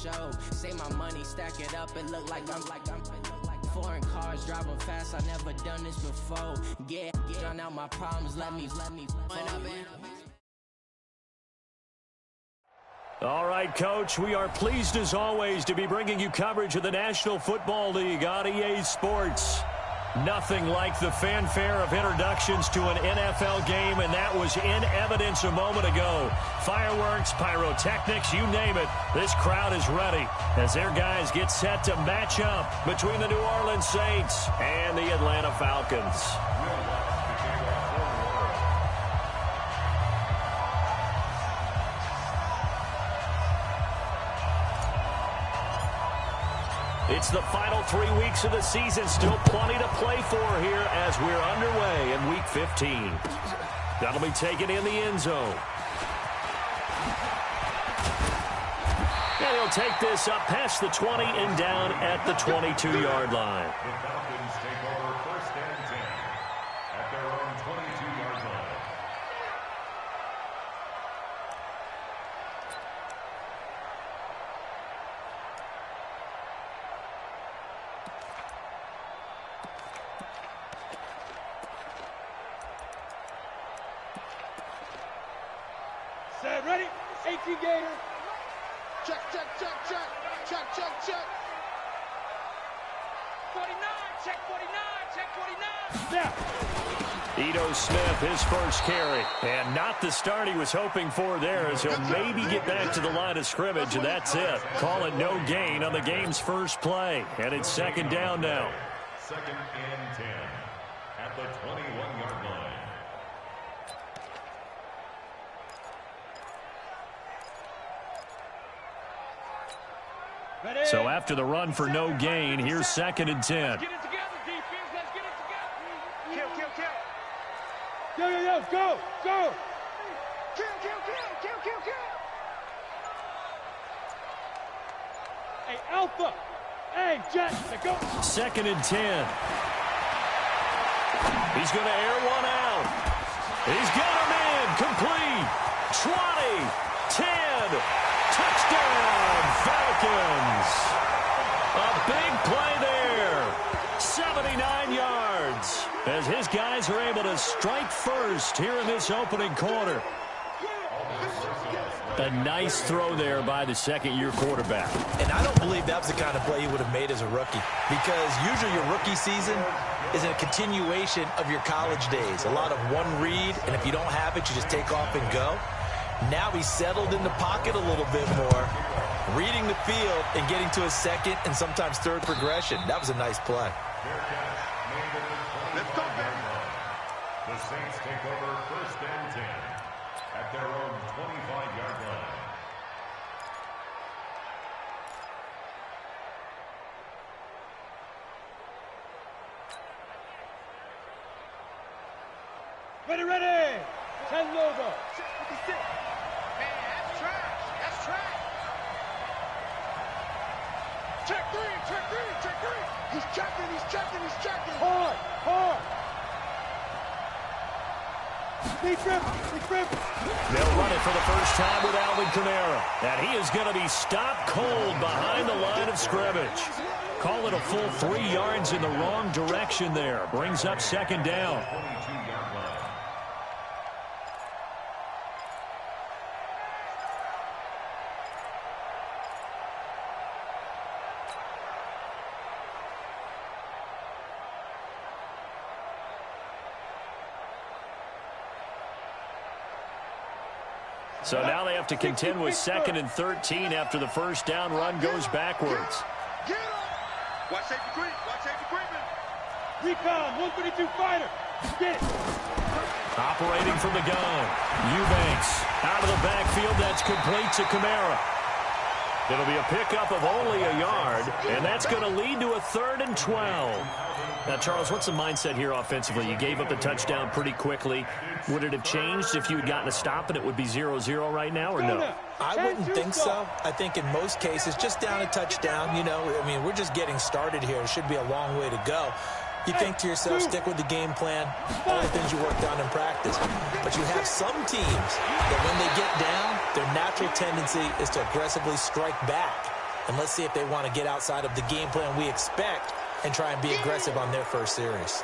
show. Say my money, stack it up, it look like I'm foreign cars, driving fast, I never done this before. Get out my problems, let me All right, Coach, we are pleased as always to be bringing you coverage of the National Football League on EA Sports. Nothing like the fanfare of introductions to an NFL game, and that was in evidence a moment ago. Fireworks, pyrotechnics, you name it. This crowd is ready as their guys get set to match up between the New Orleans Saints and the Atlanta Falcons. It's the final 3 weeks of the season. Still plenty to play for here as we're underway in Week 15. That'll be taken in the end zone. And he'll take this up past the 20 and down at the 22-yard line. The Falcons take over 1st and 10 at their own 22-yard line. Set, ready? 18 Gator. Check, check, check, check. Check, check, check. 49, check 49, check 49. Snap. Ito Smith, his first carry. And not the start he was hoping for there, as he'll maybe get back to the line of scrimmage, and that's it. Call it no gain on the game's first play. And it's 2nd down now. 2nd and 10 at the 21-yard line. Ready? So after the run for no gain, here's 2nd and 10. Get it together, defense. Let's get it together. Kill. Yo, go. Kill. Hey, Alpha. Hey, Jet, go. 2nd and 10. He's going to air one out. He's got him in. Complete. 20. 10. Touchdown, Falcons. A big play there. 79 yards. As his guys are able to strike first here in this opening quarter. A nice throw there by the second-year quarterback. And I don't believe that was the kind of play he would have made as a rookie, because usually your rookie season is a continuation of your college days. A lot of one read, and if you don't have it, you just take off and go. Now he's settled in the pocket a little bit more, reading the field and getting to a second and sometimes third progression. That was a nice play. Let's go, baby. The Saints take over 1st and 10 at their own 25-yard line. Ready. 10 logo. That's trash. Check three. He's checking. Hard. Deep rip. They'll run it for the first time with Alvin Kamara. And he is going to be stopped cold behind the line of scrimmage. Call it a full 3 yards in the wrong direction there. Brings up 2nd down. So now they have to contend with 2nd and 13 after the first down run goes backwards. Get him. Watch safety creeping. Recon, 132 fighter. Get it. Operating from the gun. Eubanks out of the backfield. That's complete to Kamara. It'll be a pickup of only a yard, and that's going to lead to a 3rd and 12. Now, Charles, what's the mindset here offensively? You gave up the touchdown pretty quickly. Would it have changed if you had gotten a stop and it would be 0-0 right now, or no? I wouldn't think so. I think in most cases, just down a touchdown, we're just getting started here. It should be a long way to go. You think to yourself, stick with the game plan, all the things you worked on in practice. But you have some teams that when they get down, their natural tendency is to aggressively strike back. And let's see if they want to get outside of the game plan we expect and try and be aggressive on their first series.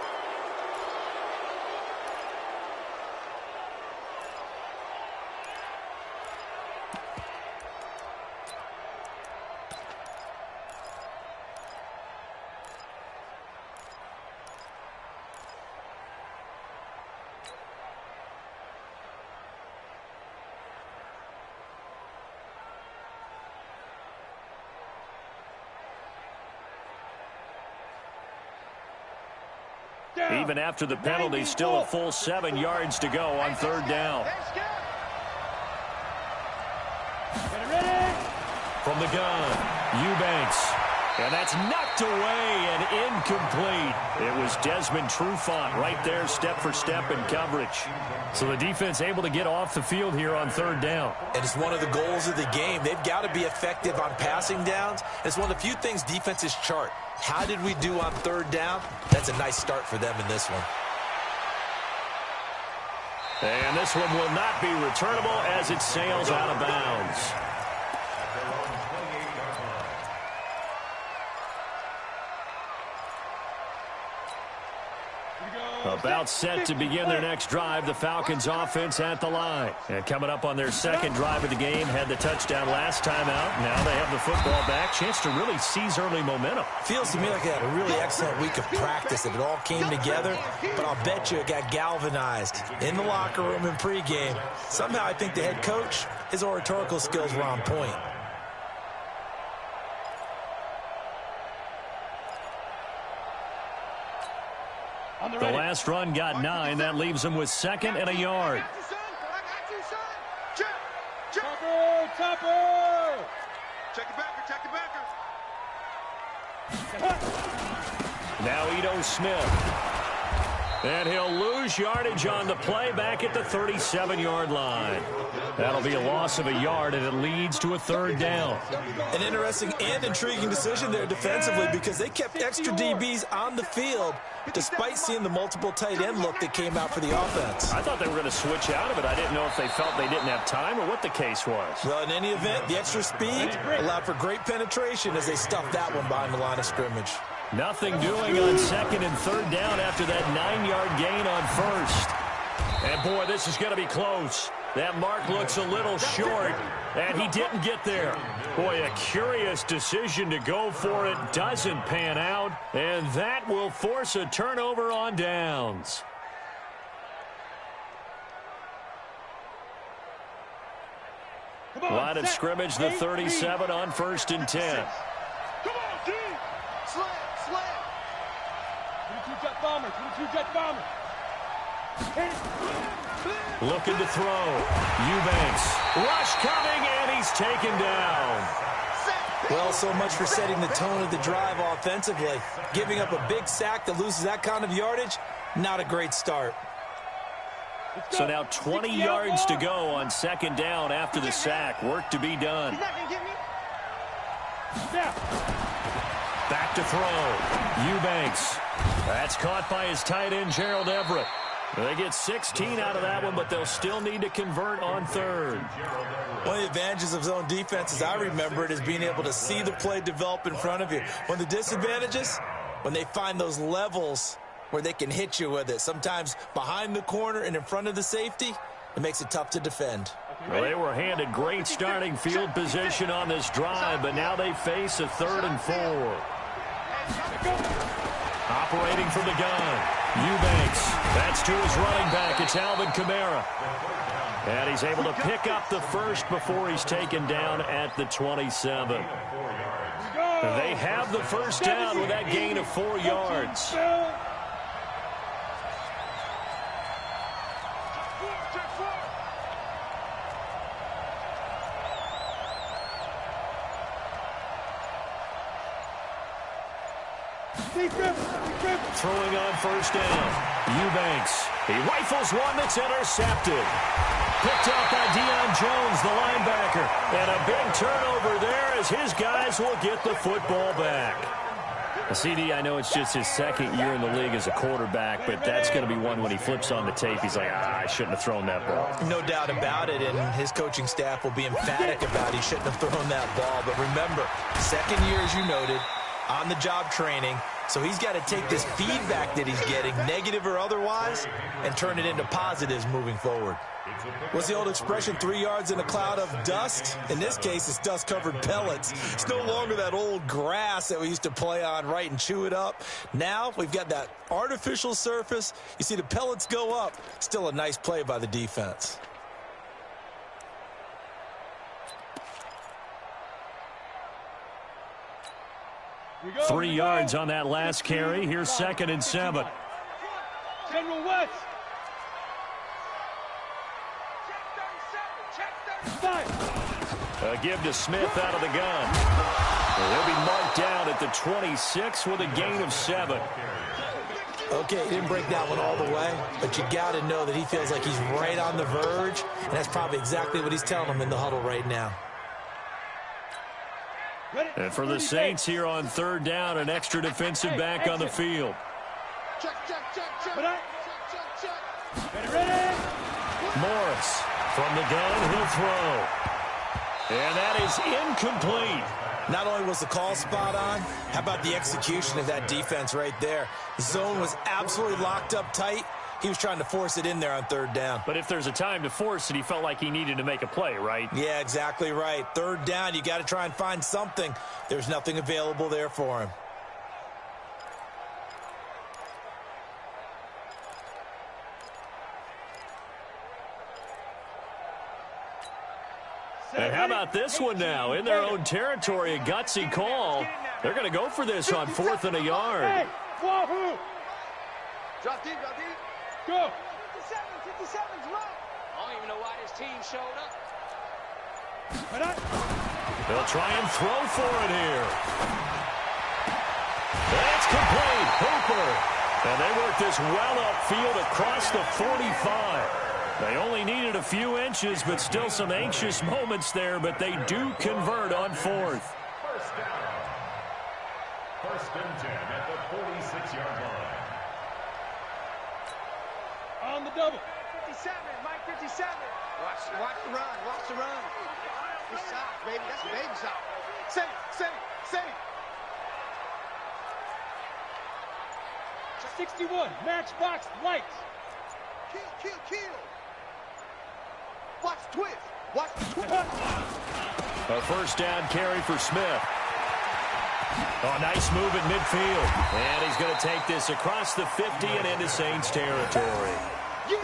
Even after the penalty, still a full 7 yards to go on third down. From the gun, Eubanks. And that's knocked away and incomplete. It was Desmond Trufant right there, step for step in coverage. So the defense able to get off the field here on third down. And it's one of the goals of the game. They've got to be effective on passing downs. It's one of the few things defenses chart. How did we do on third down? That's a nice start for them in this one. And this one will not be returnable as it sails out of bounds. About set to begin their next drive, the Falcons offense at the line. And coming up on their second drive of the game, had the touchdown last time out. Now they have the football back. Chance to really seize early momentum. Feels to me like they had a really excellent week of practice. It all came together, but I'll bet you it got galvanized in the locker room in pregame. Somehow I think the head coach, his oratorical skills were on point. The last run got 9. That leaves them with 2nd and a yard. Topper! Check the backer. Now Ito Smith. And he'll lose yardage on the play back at the 37-yard line. That'll be a loss of a yard, and it leads to a third down. An interesting and intriguing decision there defensively because they kept extra DBs on the field despite seeing the multiple tight end look that came out for the offense. I thought they were going to switch out of it. I didn't know if they felt they didn't have time or what the case was. Well, in any event, the extra speed allowed for great penetration as they stuffed that one behind the line of scrimmage. Nothing doing on 2nd and 3rd down after that 9-yard gain on 1st. And, boy, this is going to be close. That mark looks a little short, and he didn't get there. Boy, a curious decision to go for it. Doesn't pan out, and that will force a turnover on downs. Line of scrimmage, the 37 on 1st and 10. Come on, D! Slam! 22-jet bomber! 22-jet bomber! Looking to throw. Eubanks. Rush coming, and he's taken down. Well, so much for setting the tone of the drive offensively. Giving up a big sack that loses that kind of yardage, not a great start. So now 20 yards to go on 2nd down after the sack. Work to be done. Back to throw. Eubanks. That's caught by his tight end, Gerald Everett. They get 16 out of that one, but they'll still need to convert on 3rd. One of the advantages of zone defense, as I remember it, is being able to see the play develop in front of you. One of the disadvantages, when they find those levels where they can hit you with it, sometimes behind the corner and in front of the safety, it makes it tough to defend. Well, they were handed great starting field position on this drive, but now they face a 3rd and 4. Operating from the gun, Eubanks. That's to his running back. It's Alvin Kamara. And he's able to pick up the first before he's taken down at the 27. They have the first down with that gain of 4 yards. Throwing on 1st down. Eubanks. He rifles one that's intercepted. Picked up by Deion Jones, the linebacker. And a big turnover there as his guys will get the football back. CD, I know it's just his second year in the league as a quarterback, but that's going to be one when he flips on the tape. He's like, I shouldn't have thrown that ball. No doubt about it, and his coaching staff will be emphatic about he shouldn't have thrown that ball. But remember, second year, as you noted, on-the-job training. So he's got to take this feedback that he's getting, negative or otherwise, and turn it into positives moving forward. What's the old expression, 3 yards in a cloud of dust? In this case, it's dust-covered pellets. It's no longer that old grass that we used to play on, right, and chew it up. Now we've got that artificial surface. You see the pellets go up. Still a nice play by the defense. Go, 3 yards on that last carry. Here's 2nd and 7. General West. A give to Smith out of the gun. He'll be marked down at the 26 with a gain of 7. Okay, he didn't break that one all the way, but you got to know that he feels like he's right on the verge, and that's probably exactly what he's telling him in the huddle right now. And for the Saints here on 3rd down, an extra defensive back on the field. Check. Morris from the gun, he'll throw. And that is incomplete. Not only was the call spot on, how about the execution of that defense right there? The zone was absolutely locked up tight. He was trying to force it in there on 3rd down. But if there's a time to force it, he felt like he needed to make a play, right? Yeah, exactly right. 3rd down, you got to try and find something. There's nothing available there for him. And how about this one now? In their own territory, a gutsy call. They're going to go for this on 4th and a yard. Hey, Wahoo! Drop deep. Go! 57's run. I don't even know why this team showed up. They'll try and throw for it here. That's complete. Hooper. And they work this well upfield across the 45. They only needed a few inches, but still some anxious moments there, but they do convert on 4th. First down. 1st and 10 at the 46-yard line. On the double. 57, Mike 57. Watch the run. Watch the run. Good shot, baby. That's a baby shot. Say. 61, matchbox lights. Kill. Watch the twist. A 1st down carry for Smith. Oh, nice move at midfield. And he's going to take this across the 50 and into Saints territory.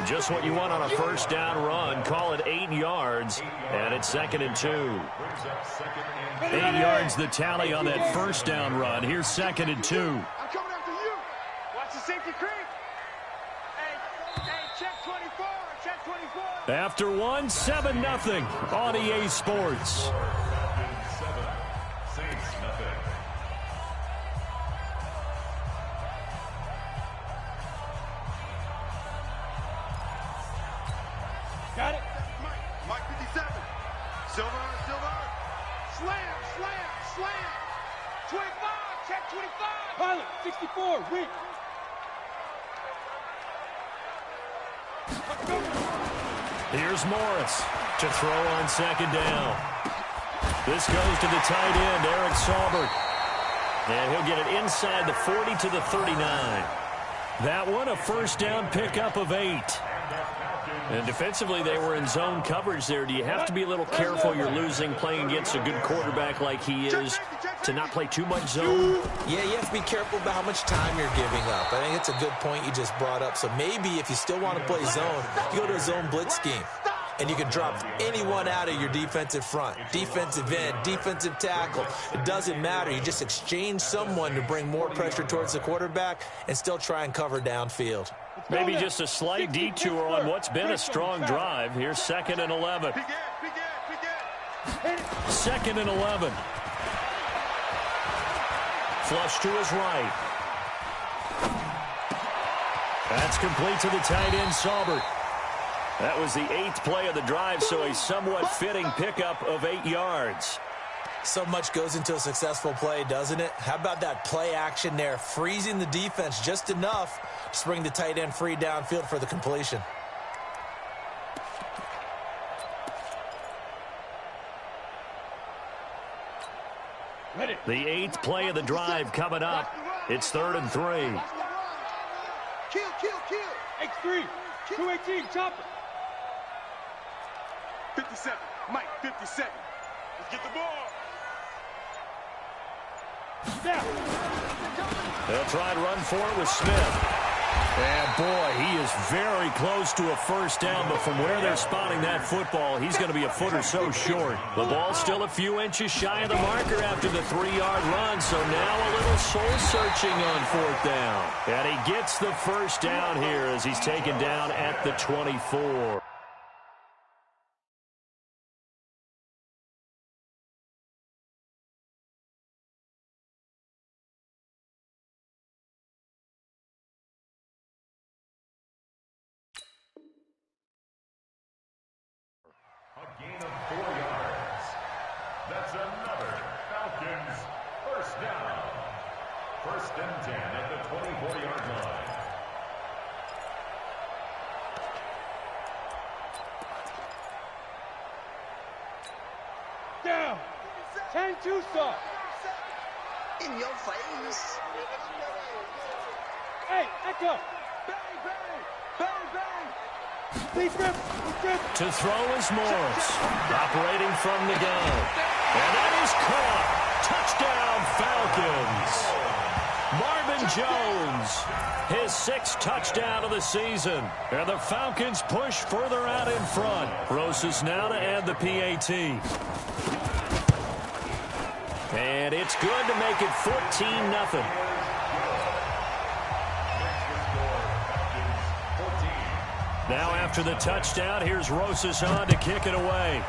Just what you want on a 1st down run. Call it 8 yards, and it's 2nd and 2. 8 yards the tally on that 1st down run. Here's 2nd and 2. I'm coming after you. Watch the safety creep. Hey, check 24. Check 24. After 1, 7-0 on EA Sports. Saints nothing. Got it. Mike 57. Silver. Slam. 25. Check 25. Pilot, 64, weak. Here's Morris to throw on 2nd down. This goes to the tight end, Eric Saubert. And he'll get it inside the 40 to the 39. That one, a 1st down pickup of 8. And defensively, they were in zone coverage there. Do you have to be a little careful? You're losing playing against a good quarterback like he is to not play too much zone? Yeah, you have to be careful about how much time you're giving up. I think it's a good point you just brought up. So maybe if you still want to play zone, you go to a zone blitz scheme. And you can drop anyone out of your defensive front, defensive end, defensive tackle. It doesn't matter. You just exchange someone to bring more pressure towards the quarterback and still try and cover downfield. Maybe just a slight detour on what's been a strong drive. Here's 2nd and 11. 2nd and 11. Flush to his right. That's complete to the tight end, Saubert. That was the 8th play of the drive, so a somewhat fitting pickup of 8 yards. So much goes into a successful play, doesn't it? How about that play action there, freezing the defense just enough to bring the tight end free downfield for the completion. The 8th play of the drive coming up. It's 3rd and 3. Kill. X3, 218, chopper. 57, Mike, 57. Let's get the ball. Down. They'll try and run for it with Smith. And, boy, he is very close to a first down, but from where they're spotting that football, he's going to be a foot or so short. The ball's still a few inches shy of the marker after the 3-yard run, so now a little soul-searching on 4th down. And he gets the first down here as he's taken down at the 24. A gain of 4 yards. That's another Falcons first down. 1st and 10 at the 24-yard line. Down. 10-2 stop. In your face. Hey, echo. Please grip. To throw is Morris, operating from the gun. And that is caught. Touchdown, Falcons. Marvin Jones, his 6th touchdown of the season. And the Falcons push further out in front. Rosas now to add the PAT. And it's good to make it 14-0. Now after the touchdown, here's Rosas on to kick it away.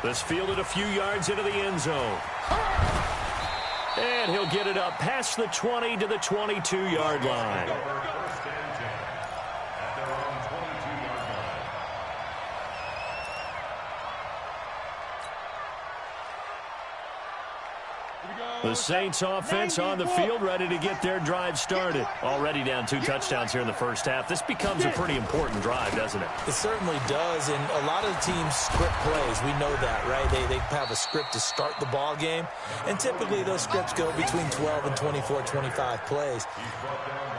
This fielded a few yards into the end zone. And he'll get it up past the 20 to the 22-yard line. The Saints offense on the field, ready to get their drive started. Already down 2 touchdowns here in the first half. This becomes a pretty important drive, doesn't it? It certainly does, and a lot of teams script plays. We know that, right? They have a script to start the ball game, and typically those scripts go between 12 and 24, 25 plays.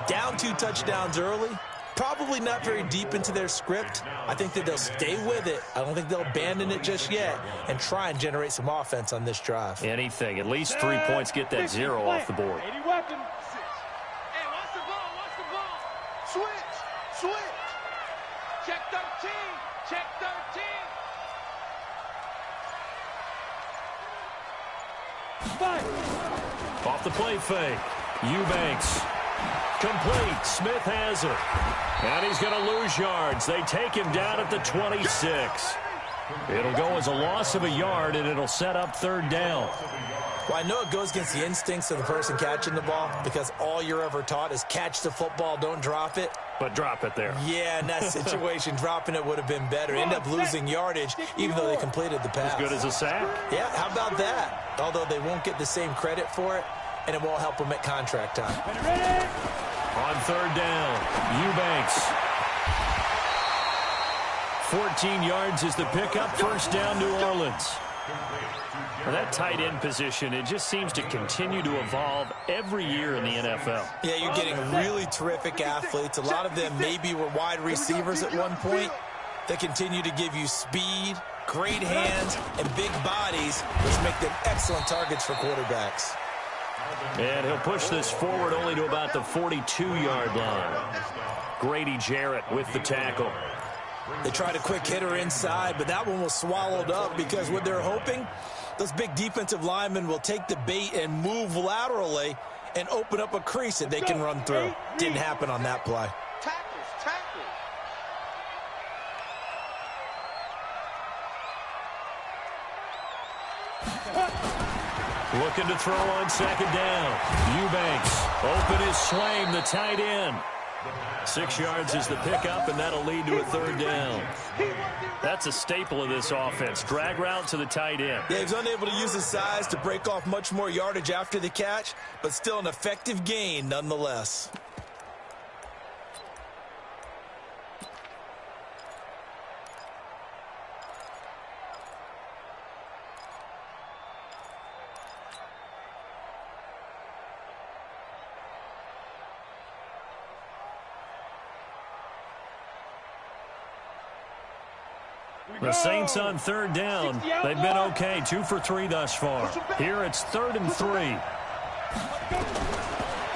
Down 2 touchdowns early, probably not very deep into their script. I think that they'll stay with it. I don't think they'll abandon it just yet and try and generate some offense on this drive. Anything. At least 3 points, get that 0 off the board. 80 weapons. Hey, watch the ball. Switch. Check 13. Check 13. Five. Off the play fake. Eubanks. Complete. Smith has it. And he's going to lose yards. They take him down at the 26. It'll go as a loss of a yard, and it'll set up 3rd down. Well, I know it goes against the instincts of the person catching the ball because all you're ever taught is catch the football, don't drop it. But drop it there. Yeah, in that situation, dropping it would have been better. End up losing yardage, even though they completed the pass. As good as a sack. Yeah, how about that? Although they won't get the same credit for it, and it won't help them at contract time. On 3rd down, Eubanks. 14 yards is the pickup. First down, New Orleans. Well, that tight end position, it just seems to continue to evolve every year in the NFL. Yeah, you're getting really terrific athletes. A lot of them maybe were wide receivers at one point. They continue to give you speed, great hands, and big bodies, which make them excellent targets for quarterbacks. And he'll push this forward only to about the 42-yard line. Grady Jarrett with the tackle. They tried a quick hitter inside, but that one was swallowed up because what they're hoping, those big defensive linemen will take the bait and move laterally and open up a crease that they can run through. Didn't happen on that play. Tackles. Looking to throw on 2nd down. Eubanks. Open is Swaim, the tight end. 6 yards is the pickup, and that'll lead to a third down. That's a staple of this offense. Drag route to the tight end. Yeah, he's unable to use his size to break off much more yardage after the catch, but still an effective gain nonetheless. The Saints on third down. They've been okay, 2 for 3 thus far. Here it's 3rd and 3.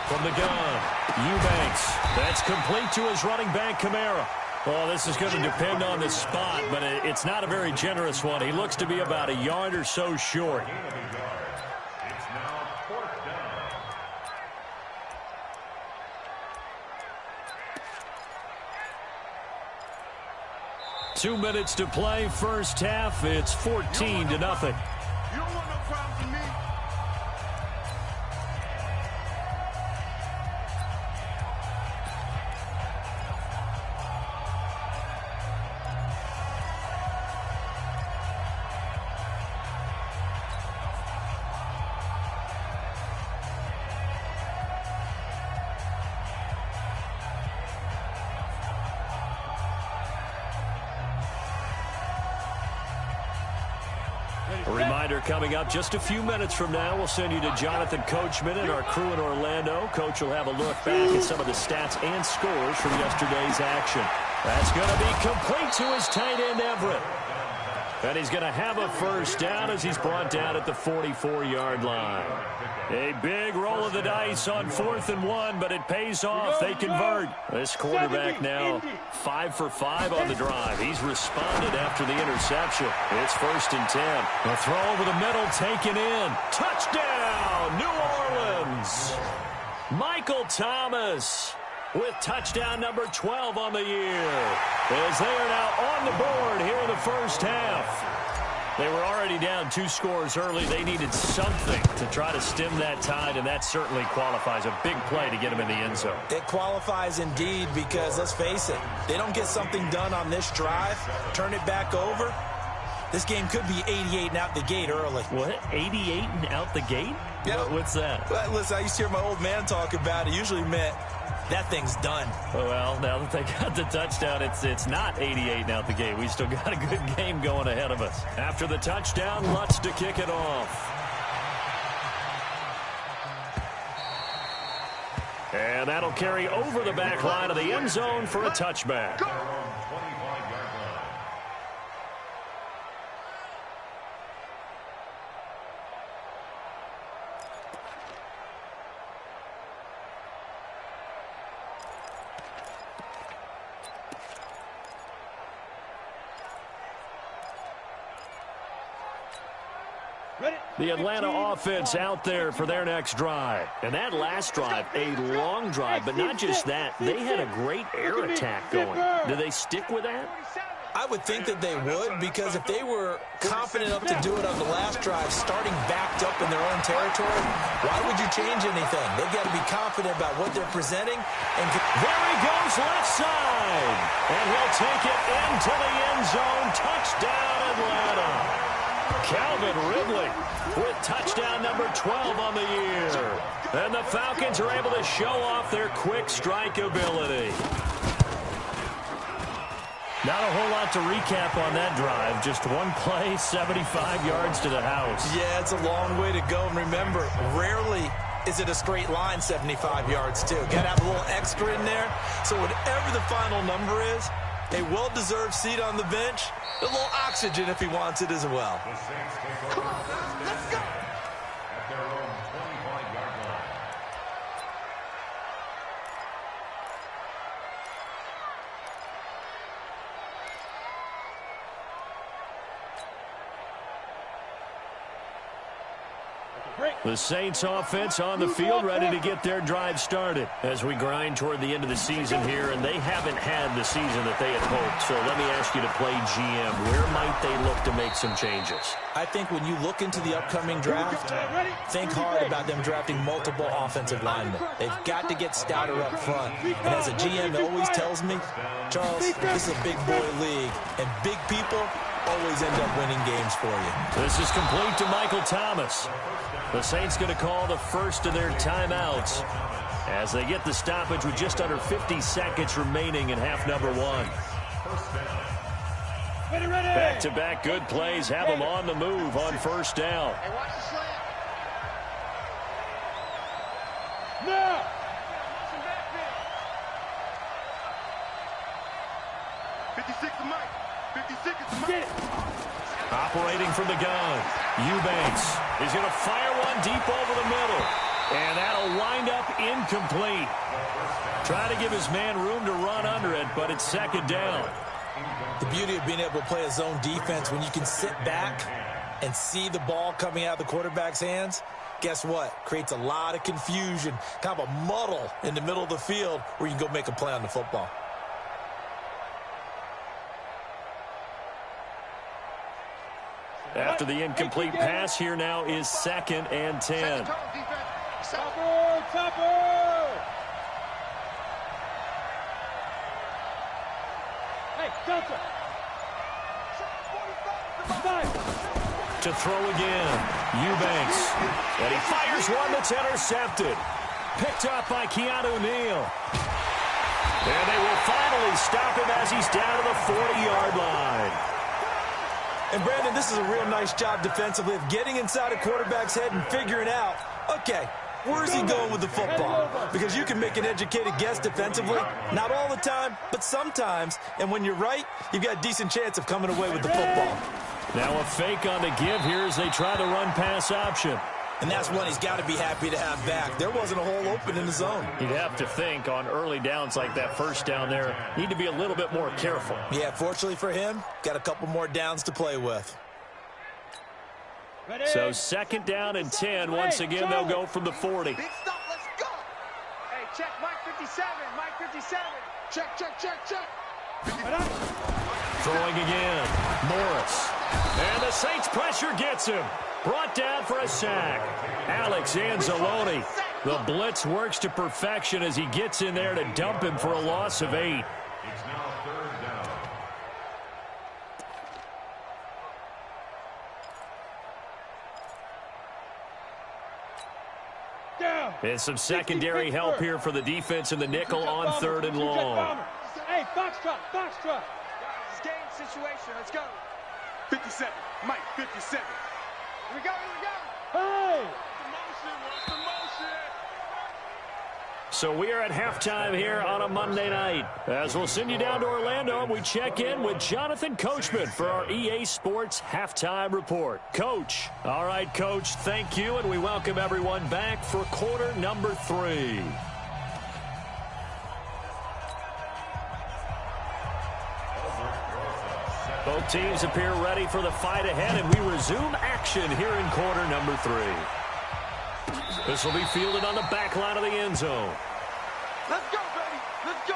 From the gun, Eubanks. That's complete to his running back, Kamara. Well, this is going to depend on the spot, but it's not a very generous one. He looks to be about a yard or so short. It's now 4th down. 2 minutes to play, first half. It's 14-0. You don't want no problem from me. A reminder coming up just a few minutes from now, we'll send you to Jonathan Coachman and our crew in Orlando. Coach will have a look back at some of the stats and scores from yesterday's action. That's going to be complete to his tight end, Everett. And he's going to have a first down as he's brought down at the 44-yard line. A big roll of the dice on 4th and 1, but it pays off. They convert. This quarterback now 5 for 5 on the drive. He's responded after the interception. It's 1st and 10. The throw over the middle taken in. Touchdown, New Orleans. Michael Thomas with touchdown number 12 on the year, as they are now on the board here in the first half. They were already down 2 scores early. They needed something to try to stem that tide, and that certainly qualifies. A big play to get them in the end zone. It qualifies indeed because, let's face it, they don't get something done on this drive, turn it back over, this game could be 88 and out the gate early. What? 88 and out the gate? Yeah. What's that? Well, listen, I used to hear my old man talk about it. Usually meant that thing's done. Well, now that they got the touchdown, it's not 88 and out the gate. We still got a good game going ahead of us. After the touchdown, Lutz to kick it off. And that'll carry over the back line of the end zone for a touchback. The Atlanta offense out there for their next drive. And that last drive, a long drive, but not just that. They had a great air attack going. Do they stick with that? I would think that they would, because if they were confident enough to do it on the last drive, starting backed up in their own territory, why would you change anything? They've got to be confident about what they're presenting. And there he goes, left side. And he'll take it into the end zone. Touchdown, Atlanta. Calvin Ridley with touchdown number 12 on the year. And the Falcons are able to show off their quick strike ability. Not a whole lot to recap on that drive. Just one play, 75 yards to the house. Yeah, it's a long way to go. And remember, rarely is it a straight line 75 yards, too. Got to have a little extra in there. So whatever the final number is, a well-deserved seat on the bench, a little oxygen if he wants it as well. The Saints take over first down at their own 25-yard line. The Saints offense on the field, ready to get their drive started as we grind toward the end of the season here, and they haven't had the season that they had hoped. So let me ask you to play GM. Where might they look to make some changes? I think when you look into the upcoming draft, think hard about them drafting multiple offensive linemen. They've got to get stouter up front. And as a GM always tells me, Charles, this is a big boy league, and big people always end up winning games for you. This is complete to Michael Thomas. The Saints going to call the first of their timeouts as they get the stoppage with just under 50 seconds remaining in half number one. Back-to-back good plays have them on the move on first down. Hey, watch the slant. No! 56 to Mike. 56 to Mike. Get it! Operating from the gun, Eubanks is going to fire one deep over the middle. And that'll wind up incomplete. Try to give his man room to run under it, but it's second down. The beauty of being able to play a zone defense when you can sit back and see the ball coming out of the quarterback's hands, guess what? Creates a lot of confusion, kind of a muddle in the middle of the field where you can go make a play on the football. After the incomplete pass, here now is 2nd and 10. Topper! Hey, Delta! To throw again, Eubanks. And he fires one that's intercepted. Picked up by Keanu Neal. And they will finally stop him as he's down to the 40-yard line. And, Brandon, this is a real nice job defensively of getting inside a quarterback's head and figuring out, okay, where's he going with the football? Because you can make an educated guess defensively, not all the time, but sometimes. And when you're right, you've got a decent chance of coming away with the football. Now a fake on the give here as they try the run-pass option. And that's one he's got to be happy to have back. There wasn't a hole open in the zone. You'd have to think on early downs like that first down there, need to be a little bit more careful. Yeah, fortunately for him, got a couple more downs to play with. Ready? So 2nd down and 10. Once again, they'll go from the 40. Big stop, let's go. Hey, check Mike 57, Mike 57. Check. Throwing again, Morris. And the Saints pressure gets him. Brought down for a sack. Alex Anzalone. The blitz works to perfection as he gets in there to dump him for a loss of 8. It's now 3rd down. Down! And some secondary help here for the defense in the nickel on 3rd and long. Hey, box truck! It's game situation, let's go. 57. Mike, 57. Here we go. Hey! So we are at halftime here on a Monday night. As we'll send you down to Orlando, and we check in with Jonathan Coachman for our EA Sports Halftime Report. Coach. All right, Coach, thank you, and we welcome everyone back for quarter number 3. Both teams appear ready for the fight ahead, and we resume action here in quarter number 3. This will be fielded on the back line of the end zone. Let's go, baby. Let's go.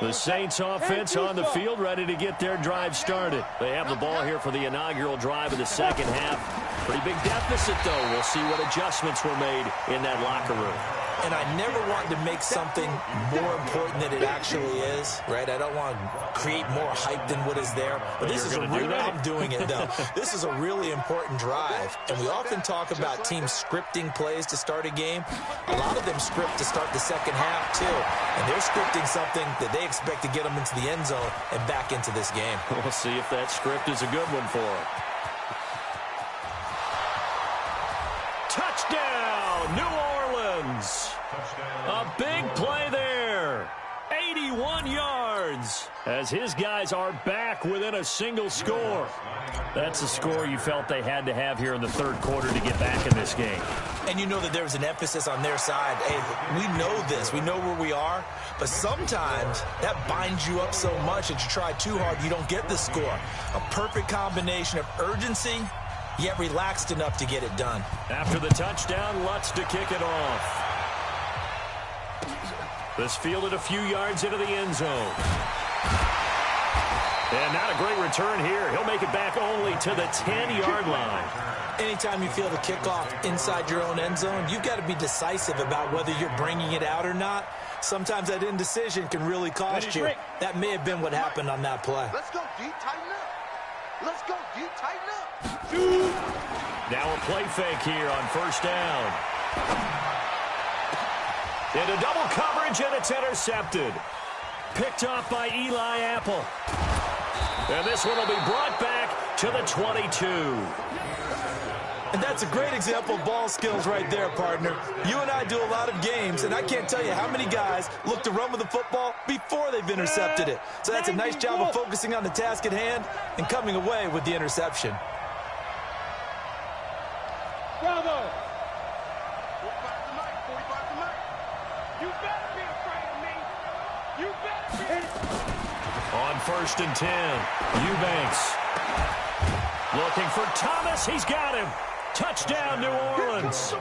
The Saints offense on the field, ready to get their drive started. They have the ball here for the inaugural drive of the second half. Pretty big deficit, though. We'll see what adjustments were made in that locker room. And I never want to make something more important than it actually is, right? I don't want to create more hype than what is there. But this is a really, I'm doing it, though. This is a really important drive. And we often talk about teams scripting plays to start a game. A lot of them script to start the second half, too. And they're scripting something that they expect to get them into the end zone and back into this game. We'll see if that script is a good one for them. Touchdown, New Orleans. A big play there. 81 yards as his guys are back within a single score. That's a score you felt they had to have here in the third quarter to get back in this game. And you know that there was an emphasis on their side. Hey, we know this. We know where we are. But sometimes that binds you up so much that you try too hard, you don't get the score. A perfect combination of urgency, yet relaxed enough to get it done. After the touchdown, Lutz to kick it off. This fielded a few yards into the end zone. And not a great return here. He'll make it back only to the 10-yard line. Anytime you feel the kickoff inside your own end zone, you've got to be decisive about whether you're bringing it out or not. Sometimes that indecision can really cost you. That may have been what happened on that play. Let's go deep, tighten up. Let's go deep, tighten up. Now a play fake here on first down. Into double coverage, and it's intercepted. Picked off by Eli Apple. And this one will be brought back to the 22. And that's a great example of ball skills right there, partner. You and I do a lot of games, and I can't tell you how many guys look to run with the football before they've intercepted it. So that's a nice job of focusing on the task at hand and coming away with the interception. Bravo! 45 to Mike, 45 to Mike. You better be afraid of me. You better be. On first and 10, Eubanks. Looking for Thomas. He's got him. Touchdown, New Orleans.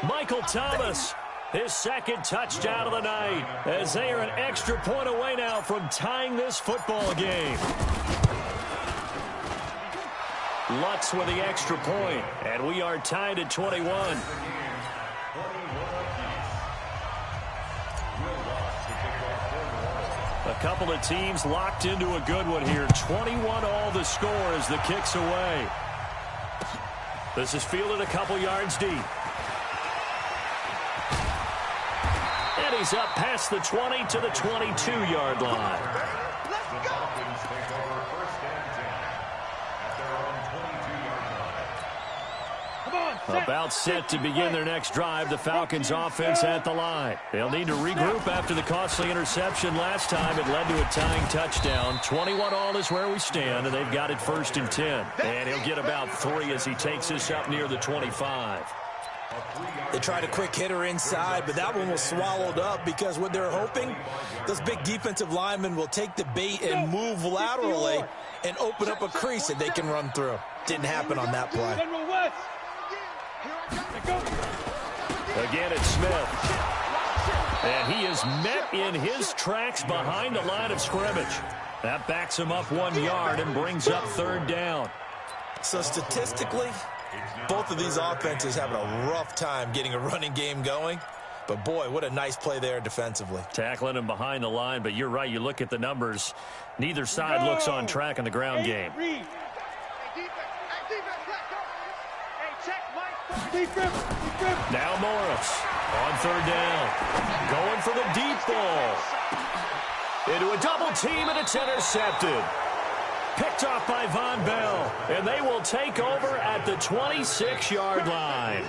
Michael Thomas, his second touchdown of the night, as they are an extra point away now from tying this football game. Lutz with the extra point, and we are tied at 21. A couple of teams locked into a good one here. 21 all the score as the kick's away. This is fielded a couple yards deep. And he's up past the 20 to the 22-yard line. About set to begin their next drive, the Falcons offense at the line. They'll need to regroup after the costly interception last time. It led to a tying touchdown. 21 all is where we stand, and they've got it first and 10. And he'll get about 3 as he takes this up near the 25. They tried a quick hitter inside, but that one was swallowed up because what they're hoping, those big defensive linemen will take the bait and move laterally and open up a crease that they can run through. Didn't happen on that play. Again, it's Smith. And he is met in his tracks behind the line of scrimmage. That backs him up 1 yard and brings up third down. So statistically, both of these offenses having a rough time getting a running game going. But, boy, what a nice play there defensively. Tackling him behind the line, but you're right. You look at the numbers. Neither side looks on track in the ground game. Now Morris on third down. Going for the deep ball. Into a double team, and it's intercepted. Picked off by Von Bell. And they will take over at the 26-yard line.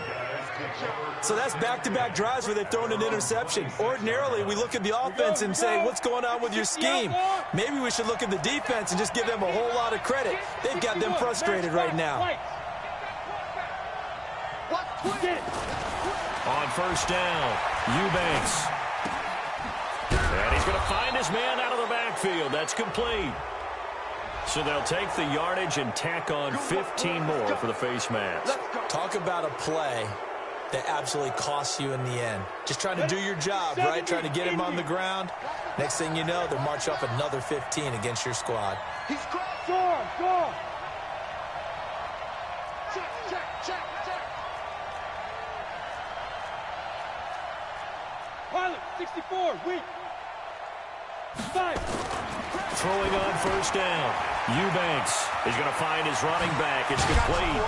So that's back-to-back drives where they've thrown an interception. Ordinarily, we look at the offense and say, what's going on with your scheme? Maybe we should look at the defense and just give them a whole lot of credit. They've got them frustrated right now. On first down, Eubanks. And he's going to find his man out of the backfield. That's complete. So they'll take the yardage and tack on 15 more for the face mask. Talk about a play that absolutely costs you in the end. Just trying to do your job, right? Trying to get him on the ground. Next thing you know, they'll march off another 15 against your squad. He's gone. Check. Pilot, 64, weak. 5. Throwing on first down. Eubanks is going to find his running back. It's complete.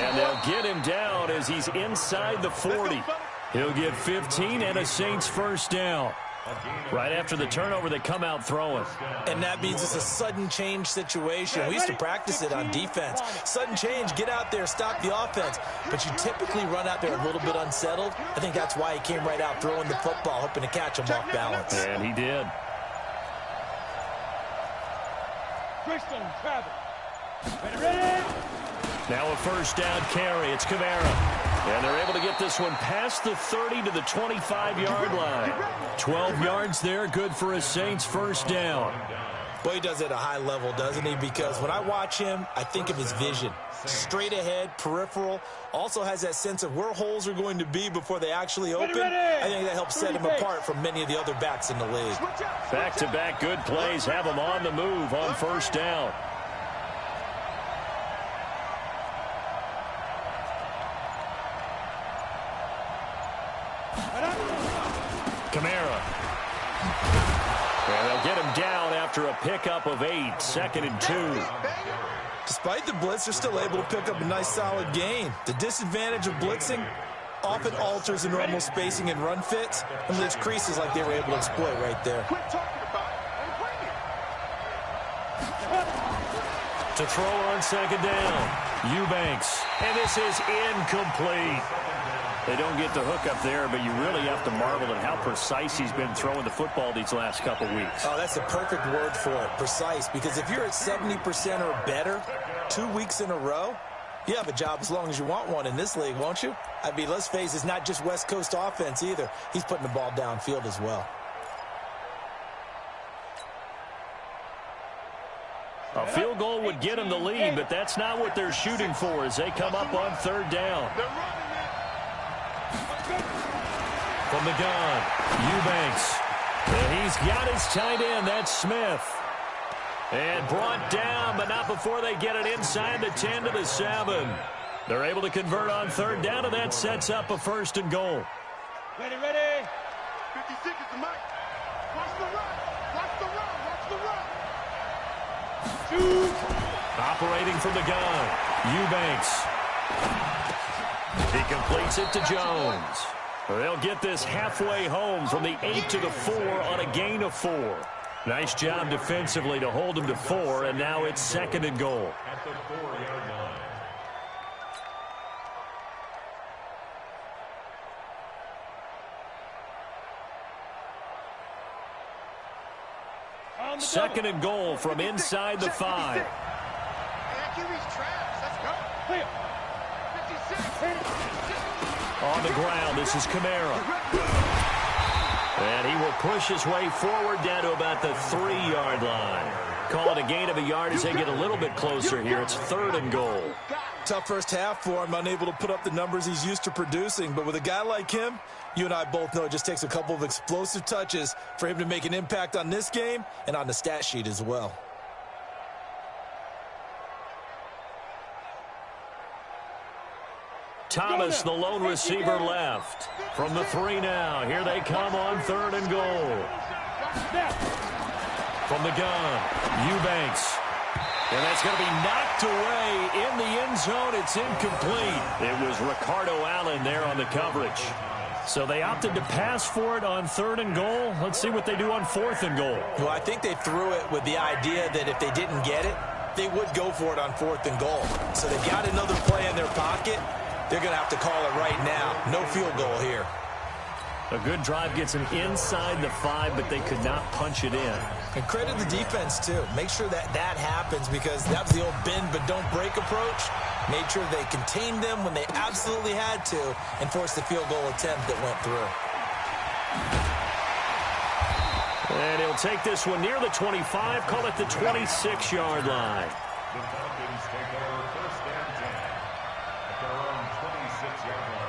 And they'll get him down as he's inside the 40. He'll get 15 and a Saints first down. Right after the turnover, they come out throwing. And that means it's a sudden change situation. We used to practice it on defense. Sudden change, get out there, stop the offense. But you typically run out there a little bit unsettled. I think that's why he came right out throwing the football, hoping to catch him off balance. And he did. Now a first down carry. It's Kamara. And they're able to get this one past the 30 to the 25-yard line. 12 yards there, good for a Saints first down. Boy, he does it at a high level, doesn't he? Because when I watch him, I think of his vision. Straight ahead, peripheral. Also has that sense of where holes are going to be before they actually open. I think that helps set him apart from many of the other backs in the league. Back-to-back good plays have him on the move on first down. Kamara. And they'll get him down after a pickup of 8, 2nd and 2. Despite the blitz, they're still able to pick up a nice solid gain. The disadvantage of blitzing often alters the normal spacing and run fits and leaves creases like they were able to exploit right there. Quit talking about it and bring it. To throw on 2nd down, Eubanks. And this is incomplete. They don't get the hook up there, but you really have to marvel at how precise he's been throwing the football these last couple weeks. Oh, that's the perfect word for it, precise, because if you're at 70% or better 2 weeks in a row, you have a job as long as you want one in this league, won't you? I mean, let's face it, it's not just West Coast offense either. He's putting the ball downfield as well. A field goal would get him the lead, but that's not what they're shooting for as they come up on 3rd down. From the gun, Eubanks. And he's got his tight end, that's Smith. And brought down, but not before they get it inside the 10 to the 7. They're able to convert on 3rd down, and that sets up a 1st and goal. Ready. 56 is the mic. Watch the run. Operating from the gun, Eubanks. He completes it to Jones. They'll get this halfway home from the 8 to the 4 on a gain of 4. Nice job defensively to hold him to 4, and now it's 2nd and goal. At the 4-yard line. Second and goal from inside the 5. On the ground, this is Kamara. And he will push his way forward down to about the 3-yard line. Call it a gain of a yard as they get a little bit closer here. It's 3rd and goal. Tough first half for him, unable to put up the numbers he's used to producing. But with a guy like him, you and I both know it just takes a couple of explosive touches for him to make an impact on this game and on the stat sheet as well. Thomas, the lone receiver, left. From the 3 now. Here they come on 3rd and goal. From the gun, Eubanks. And that's going to be knocked away in the end zone. It's incomplete. It was Ricardo Allen there on the coverage. So they opted to pass for it on 3rd and goal. Let's see what they do on 4th and goal. Well, I think they threw it with the idea that if they didn't get it, they would go for it on 4th and goal. So they've got another play in their pocket. They're going to have to call it right now. No field goal here. A good drive gets them inside the 5, but they could not punch it in. And credit the defense, too. Make sure that that happens because that was the old bend but don't break approach. Made sure they contained them when they absolutely had to and forced the field goal attempt that went through. And he'll take this one near the 25, call it the 26-yard line. The Falcons take over 1st and 10 at their own 26-yard line.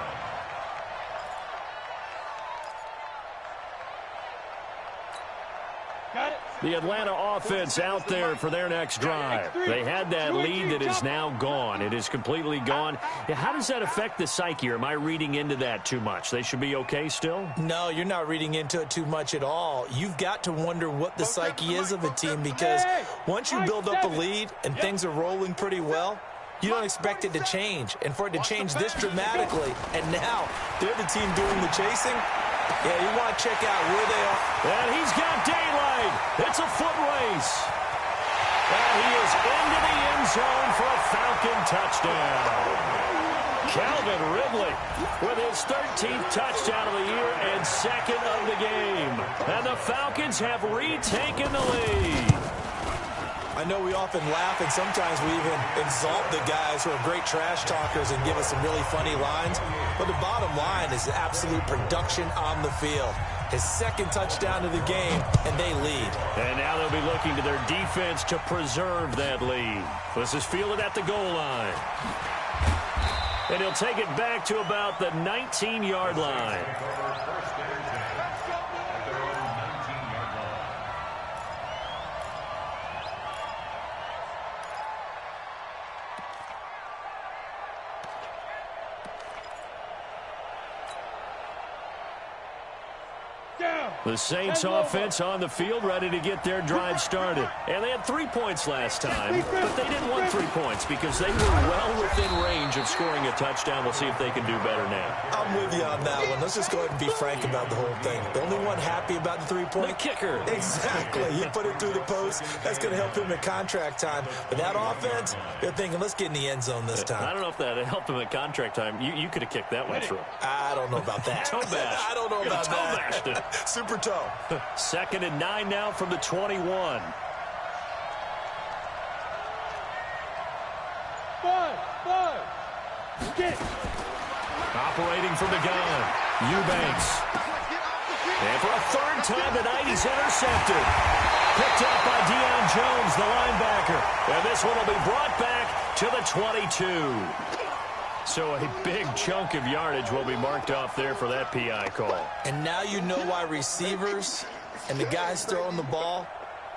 The Atlanta offense out there for their next drive. They had that lead that is now gone. It is completely gone. How does that affect the psyche? Or am I reading into that too much? They should be okay still? No, you're not reading into it too much at all. You've got to wonder what the psyche is of a team because once you build up a lead and things are rolling pretty well, you don't expect it to change. And for it to change this dramatically, and now they're the team doing the chasing, Yeah, you want to check out where they are. And he's got daylight. It's a foot race. And he is into the end zone for a Falcon touchdown. Calvin Ridley with his 13th touchdown of the year and second of the game. And the Falcons have retaken the lead. I know we often laugh, and sometimes we even exalt the guys who are great trash talkers and give us some really funny lines. But the bottom line is absolute production on the field. His second touchdown of the game, and they lead. And now they'll be looking to their defense to preserve that lead. This is fielded at the goal line. And he'll take it back to about the 19-yard line. The Saints offense on the field, ready to get their drive started. And they had 3 points last time, but they didn't want 3 points because they were well within range of scoring a touchdown. We'll see if they can do better now. I'm with you on that one. Let's just go ahead and be frank about the whole thing. The only one happy about the 3-point? The kicker. Exactly. You put it through the post. That's going to help him at contract time. But that offense, they're thinking, let's get in the end zone this time. I don't know if that helped him at contract time. You could have kicked that one through. I don't know about that. Toe bash. I don't know about toe that. bashed it. Super toe. 2nd and 9 now from the 21. Operating from the gun, Eubanks. And for a third time tonight, he's intercepted. Picked up by Deion Jones, the linebacker. And this one will be brought back to the 22. So a big chunk of yardage will be marked off there for that PI call. And now you know why receivers and the guys throwing the ball,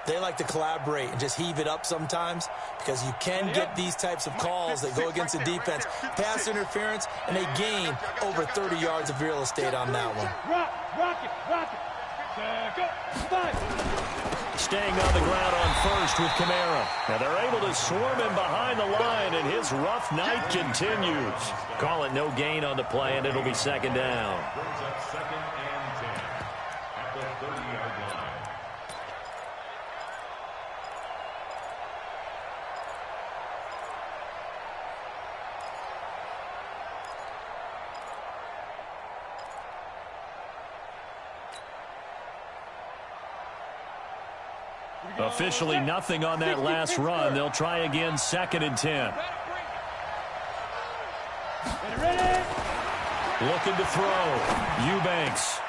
they like to collaborate and just heave it up sometimes, because you can get these types of calls that go against the defense. Pass interference, and they gain over 30 yards of real estate on that one. Rock it. Staying on the ground on first with Kamara. Now they're able to swarm him behind the line, and his rough night continues. Call it no gain on the play, and it'll be 2nd down. Brings up 2nd and 10 at the 30-yard line. Officially nothing on that last run. They'll try again, 2nd and 10. Looking to throw. Eubanks.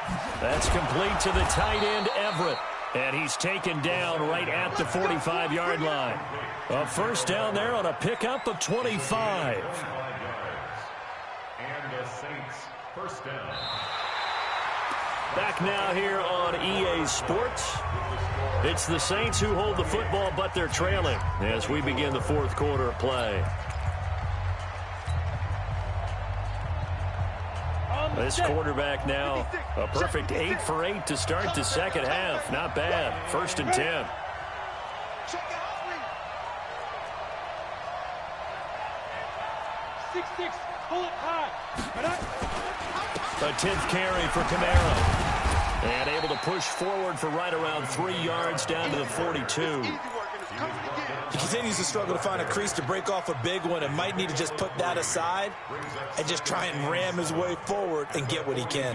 That's complete to the tight end, Everett. And he's taken down right at the 45-yard line. A first down there on a pickup of 25. And the Saints first down. Back now here on EA Sports. It's the Saints who hold the football, but they're trailing as we begin the 4th quarter of play. This quarterback now, a perfect 8 for 8 to start the second half. Not bad. 1st and 10. Pull it high. A 10th carry for Kamara. And able to push forward for right around 3 yards down to the 42. He continues to struggle to find a crease to break off a big one, and might need to just put that aside and just try and ram his way forward and get what he can.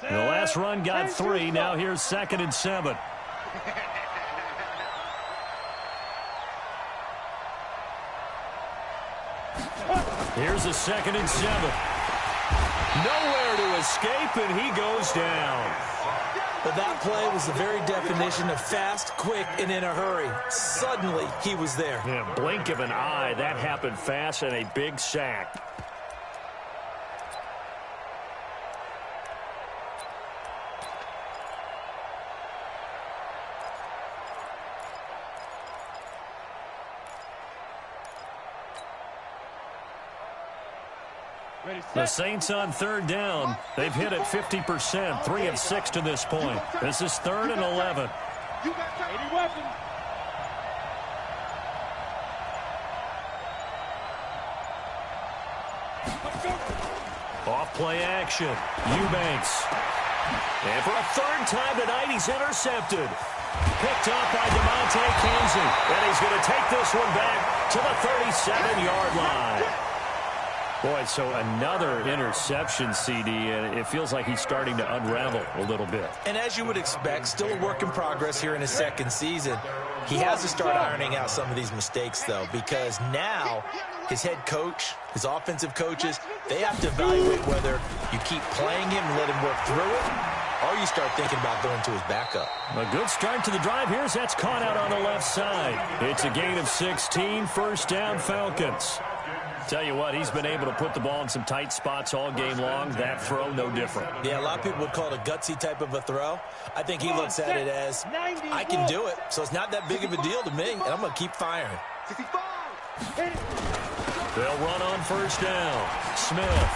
The last run got 3. Now here's 2nd and 7. Here's a 2nd and 7. Nowhere to escape, and he goes down. But that play was the very definition of fast, quick, and in a hurry. Suddenly, he was there. Yeah, blink of an eye. That happened fast, and a big sack. The Saints on 3rd down. They've hit it 50%, 3 of 6 to this point. This is 3rd and 11. You got 80 weapons. Off play action. Eubanks. And for a third time tonight, he's intercepted. Picked up by DeMonte Kinsey. And he's going to take this one back to the 37-yard line. Boy, so another interception, CD, and it feels like he's starting to unravel a little bit. And as you would expect, still a work in progress here in his second season. He has to start ironing out some of these mistakes, though, because now his head coach, his offensive coaches, they have to evaluate whether you keep playing him and let him work through it, or you start thinking about going to his backup. A good start to the drive here as that's caught out on the left side. It's a gain of 16, first down Falcons. Tell you what, he's been able to put the ball in some tight spots all game long. That throw, no different. Yeah, a lot of people would call it a gutsy type of a throw. I think he looks at it as, I can do it, so it's not that big of a deal to me, and I'm going to keep firing. They'll run on first down. Smith.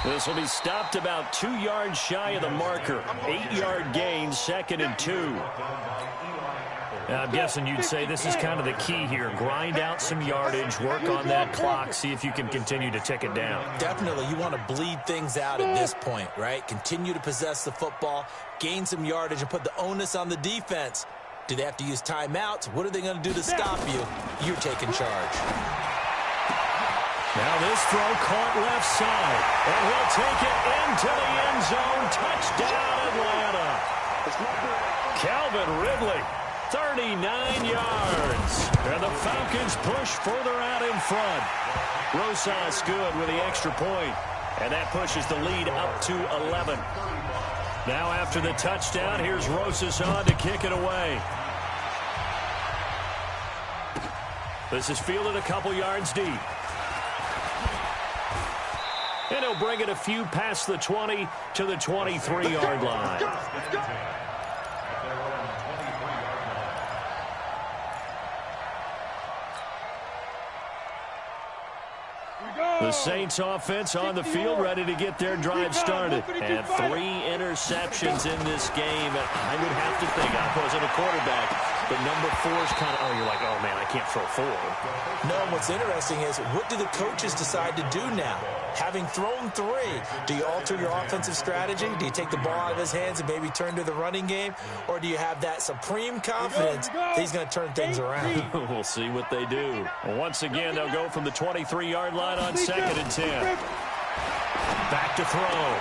This will be stopped about 2 yards shy of the marker. 8-yard gain, 2nd and 2. I'm guessing you'd say this is kind of the key here. Grind out some yardage, work on that clock, see if you can continue to tick it down. Definitely. You want to bleed things out at this point, right? Continue to possess the football, gain some yardage, and put the onus on the defense. Do they have to use timeouts? What are they going to do to stop you? You're taking charge. Now this throw caught left side, and he'll take it into the end zone. Touchdown, Atlanta. Calvin Ridley. 39 yards. And the Falcons push further out in front. Rosas good with the extra point. And that pushes the lead up to 11. Now after the touchdown, here's Rosas on to kick it away. This is fielded a couple yards deep. And he'll bring it a few past the 20 to the 23-yard line. The Saints offense on the field, ready to get their drive started. And 3 interceptions in this game. And I would have to think, I wasn't a quarterback, but number 4 is kind of, oh, you're like, oh, man, I can't throw 4. No, what's interesting is, what do the coaches decide to do now? Having thrown 3, do you alter your offensive strategy? Do you take the ball out of his hands and maybe turn to the running game? Or do you have that supreme confidence that he's going to turn things around? We'll see what they do. Once again, they'll go from the 23-yard line on 2nd and 10. Back to throw.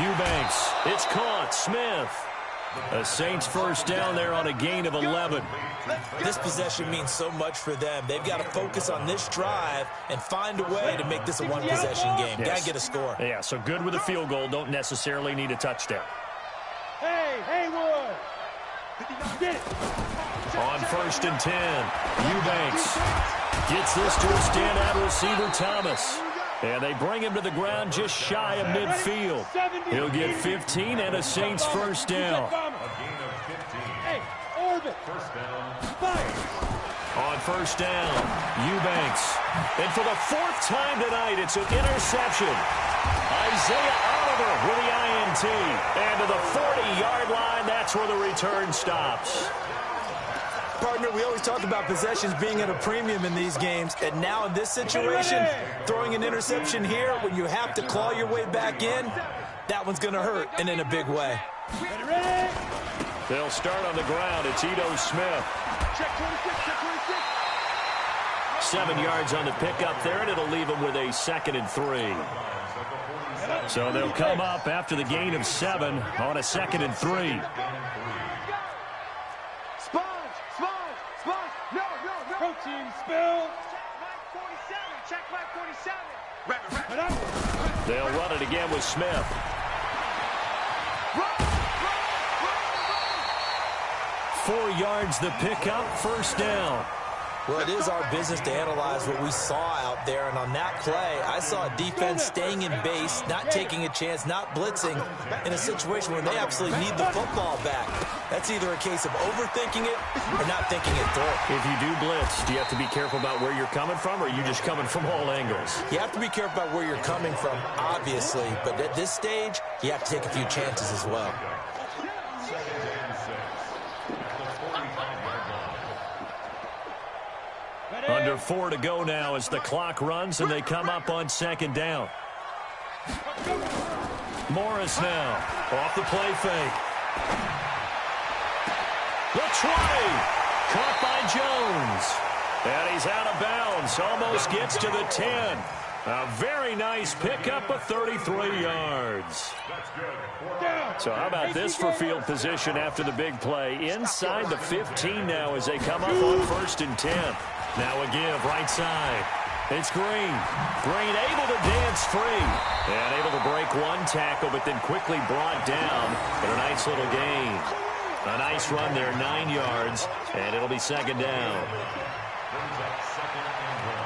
Eubanks. It's caught. Smith. A Saints first down there on a gain of 11. This possession means so much for them. They've got to focus on this drive and find a way to make this a one-possession game. Yes. Got to get a score. Yeah, so good with a field goal. Don't necessarily need a touchdown. Hey, Haywood. On 1st and 10, Eubanks gets this to a standout receiver, Thomas. And they bring him to the ground just shy of midfield. He'll get 15 and a Saints first down. Hey, Orbit. On first down, Eubanks. And for the 4th time tonight, it's an interception. Isaiah Oliver with the INT. And to the 40-yard line, that's where the return stops. Partner, we always talk about possessions being at a premium in these games, and now in this situation, throwing an interception here when you have to claw your way back in, that one's going to hurt, and in a big way. They'll start on the ground. It's Ito Smith. Check 26, check 26. 7 yards on the pickup there, and it'll leave them with a 2nd and 3. So they'll come up after the gain of 7 on a 2nd and 3. Protein spill. Check Mike 47. They'll run it again with Smith. Run. 4 yards the pickup, first down. Well, it is our business to analyze what we saw out there, and on that play, I saw a defense staying in base, not taking a chance, not blitzing, in a situation where they absolutely need the football back. That's either a case of overthinking it or not thinking it through. If you do blitz, do you have to be careful about where you're coming from, or are you just coming from all angles? You have to be careful about where you're coming from, obviously, but at this stage, you have to take a few chances as well. Under Under 4 to go now as the clock runs and they come up on second down. Morris now off the play fake. The 20. Caught by Jones. And he's out of bounds. Almost gets to the 10. A very nice pickup of 33 yards. So how about this for field position after the big play? Inside the 15 now as they come up on 1st and 10. Now a give right side. It's Green. Green able to dance free. And able to break one tackle, but then quickly brought down. But a nice little gain. A nice run there, 9 yards. And it'll be second down. Brings up second and 1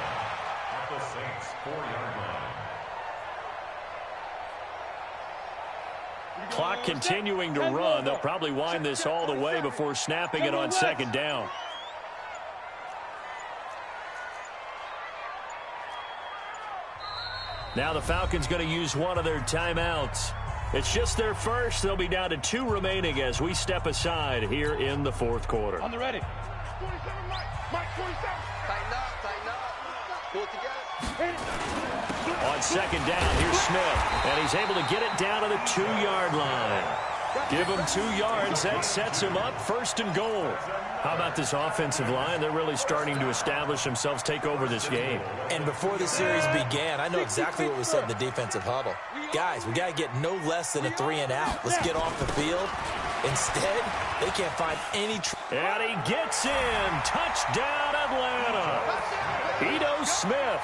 at the Saints' 4-yard line. Clock continuing to run. They'll probably wind this all the way before snapping it on second down. Now the Falcons going to use one of their timeouts. It's just their first. They'll be down to 2 remaining as we step aside here in the 4th quarter. On the ready. 27, Mike 27. Tighten up. Pull it together. On second down, here's Smith. And he's able to get it down to the 2-yard line. Give him 2 yards. That sets him up 1st and goal. How about this offensive line? They're really starting to establish themselves, take over this game. And before the series began, I know exactly what was said in the defensive huddle. Guys, we got to get no less than a 3 and out. Let's get off the field. Instead, they can't find any... And he gets in. Touchdown, Atlanta. Ito Smith,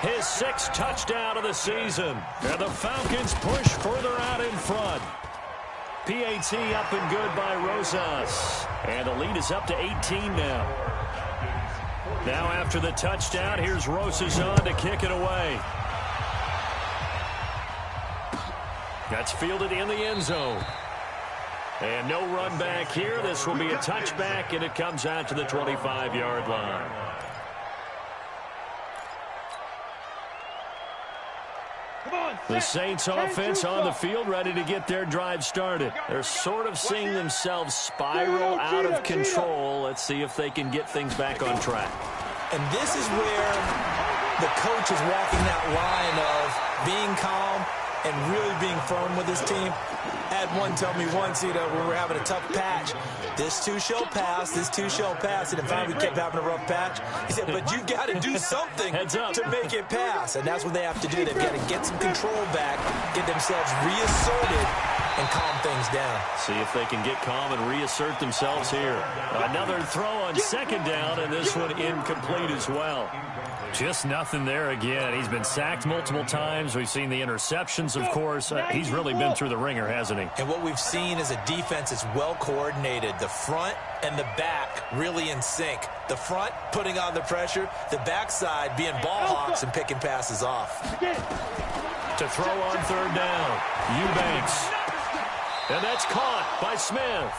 his 6th touchdown of the season. And the Falcons push further out in front. PAT up and good by Rosas. And the lead is up to 18 now. Now after the touchdown, here's Rosas on to kick it away. That's fielded in the end zone. And no run back here. This will be a touchback, and it comes out to the 25-yard line. The Saints offense on the field, ready to get their drive started. They're sort of seeing themselves spiral out of control. Let's see if they can get things back on track. And this is where the coach is walking that line of being calm and really being firm with his team. I had one tell me once, when we're having a tough patch, this too shall pass, this too shall pass. And in fact, we kept having a rough patch. He said, but you've got to do something to make it pass. And that's what they have to do. They've got to get some control back, get themselves reasserted, and calm things down. See if they can get calm and reassert themselves here. Another throw on second down, and this one incomplete as well. Just nothing there again. He's been sacked multiple times. We've seen the interceptions, of course. He's really been through the ringer, hasn't he? And what we've seen is a defense that's well coordinated. The front and the back really in sync. The front putting on the pressure, the backside being ball hawks and picking passes off. To throw on third down, Eubanks. And that's caught by Smith.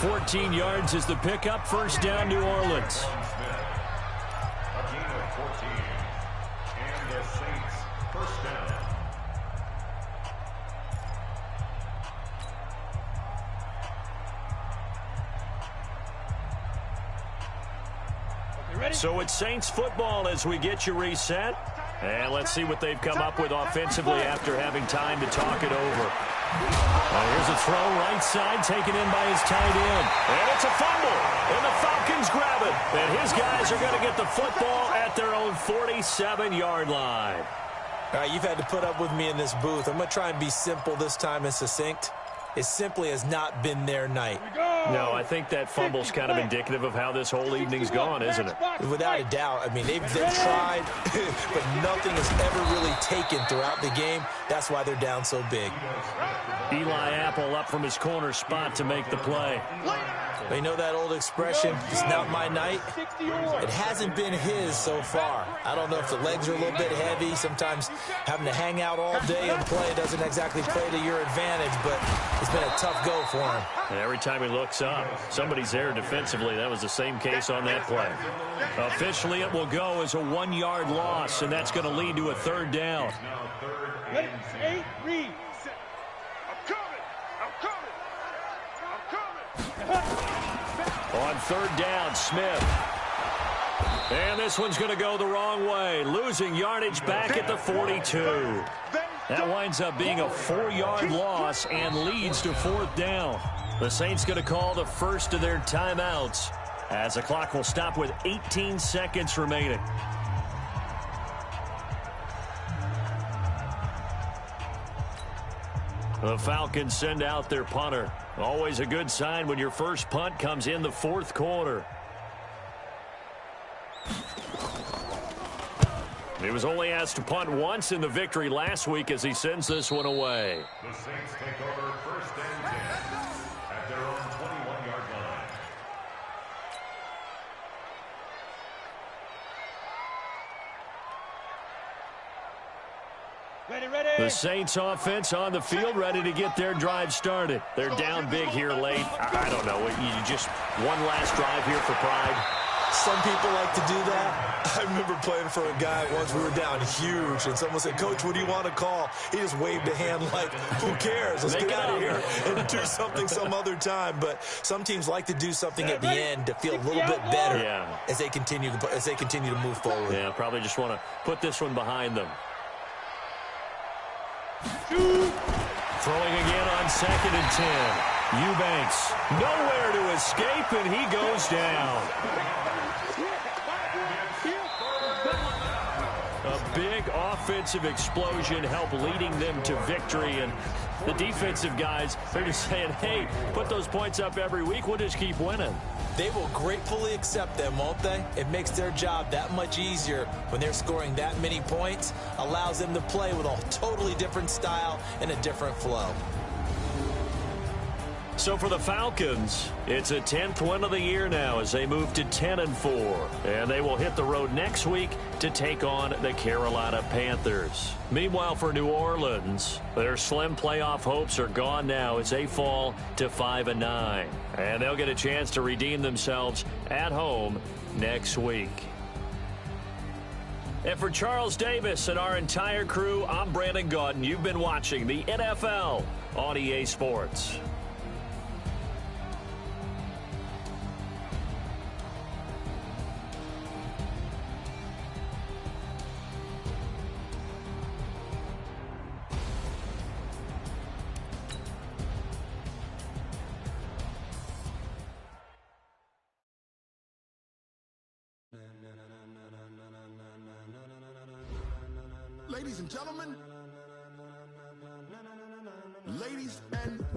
14 yards is the pickup. First down, New Orleans. A gain of 14. And the Saints first down. So it's Saints football as we get you reset. And let's see what they've come up with offensively after having time to talk it over. Here's a throw right side taken in by his tight end. And it's a fumble. And the Falcons grab it. And his guys are going to get the football at their own 47-yard line. All right, you've had to put up with me in this booth. I'm going to try and be simple this time and succinct. It simply has not been their night. No, I think that fumble's kind of indicative of how this whole evening's gone, isn't it? Without a doubt. I mean, they've tried, but nothing is ever really taken throughout the game. That's why they're down so big. Eli Apple up from his corner spot to make the play. You know that old expression, it's not my night? It hasn't been his so far. I don't know if the legs are a little bit heavy. Sometimes having to hang out all day and play doesn't exactly play to your advantage, but it's been a tough go for him. And every time he looks up, somebody's there defensively. That was the same case on that play. Officially, it will go as a 1-yard loss, and that's going to lead to a third down. Ready, 8, read. I'm coming. On third down, Smith. And this one's going to go the wrong way, losing yardage back at the 42. That winds up being a 4-yard loss and leads to 4th down. The Saints going to call the first of their timeouts as the clock will stop with 18 seconds remaining. The Falcons send out their punter. Always a good sign when your first punt comes in the 4th quarter. He was only asked to punt once in the victory last week as he sends this one away. The Saints take over 1st and 10 at their own 21-yard line. Ready. The Saints offense on the field, ready to get their drive started. They're down big here late. I don't know. You just one last drive here for pride. Some people like to do that. I remember playing for a guy once. We were down huge, and someone said, "Coach, what do you want to call?" He just waved a hand like, "Who cares? Let's get out of here and do something some other time." But some teams like to do something at the end to feel a little bit better as they continue to move forward. Yeah, probably just want to put this one behind them. Throwing again on 2nd and 10. Eubanks nowhere to escape, and he goes down. A big offensive explosion helped leading them to victory, and the defensive guys, they're just saying, hey, put those points up every week, we'll just keep winning. They will gratefully accept them, won't they? It makes their job that much easier when they're scoring that many points, allows them to play with a totally different style and a different flow. So for the Falcons, it's a 10th win of the year now as they move to 10-4. And they will hit the road next week to take on the Carolina Panthers. Meanwhile, for New Orleans, their slim playoff hopes are gone now as they fall to 5-9. And they'll get a chance to redeem themselves at home next week. And for Charles Davis and our entire crew, I'm Brandon Gaudin. You've been watching the NFL on EA Sports. Ladies and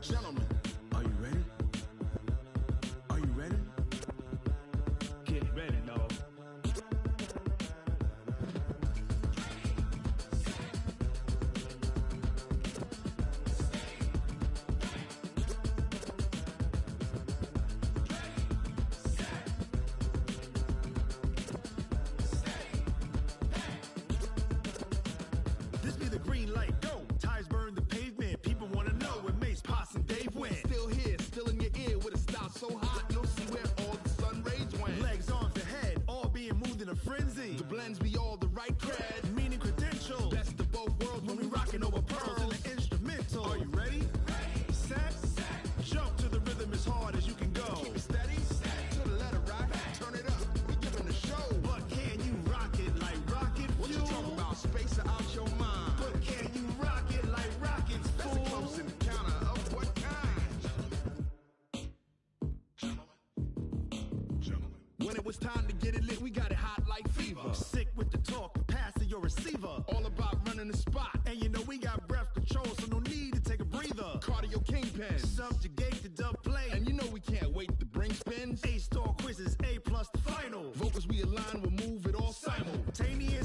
gentlemen, are you ready? Are you ready? Get ready, dog. This be the green light, go. Tires burn the pavement. People want to know when Mace, Poss, and Dave went. Still here, still in your ear with a style so hot, you'll see where all the sun rays went. Legs on the head, all being moved in a frenzy. The blends be all the right cred, meaning credentials. Best of both worlds when we rocking over pearls in the instrumental. Are you ready? Set. Jump to the rhythm as hard as you can go. Keep it steady. To the letter right. Turn it up. We giving the show. But can you rock it like rocket fuel? What you talking about? Space out your mind. But can you rock it like rockets, fool? That's a close encounter of what kind? Gentlemen. When it was time to get it lit, we got it hot like fever. Sick with the talk, pass to your receiver. All about running the spot. And you know we got breath control, so no need to take a breather. Cardio kingpin. Subjugate the dub play. And you know we can't wait to bring spins. A-star quizzes, A+ the final. Vocals we align, we'll move it all simultaneous.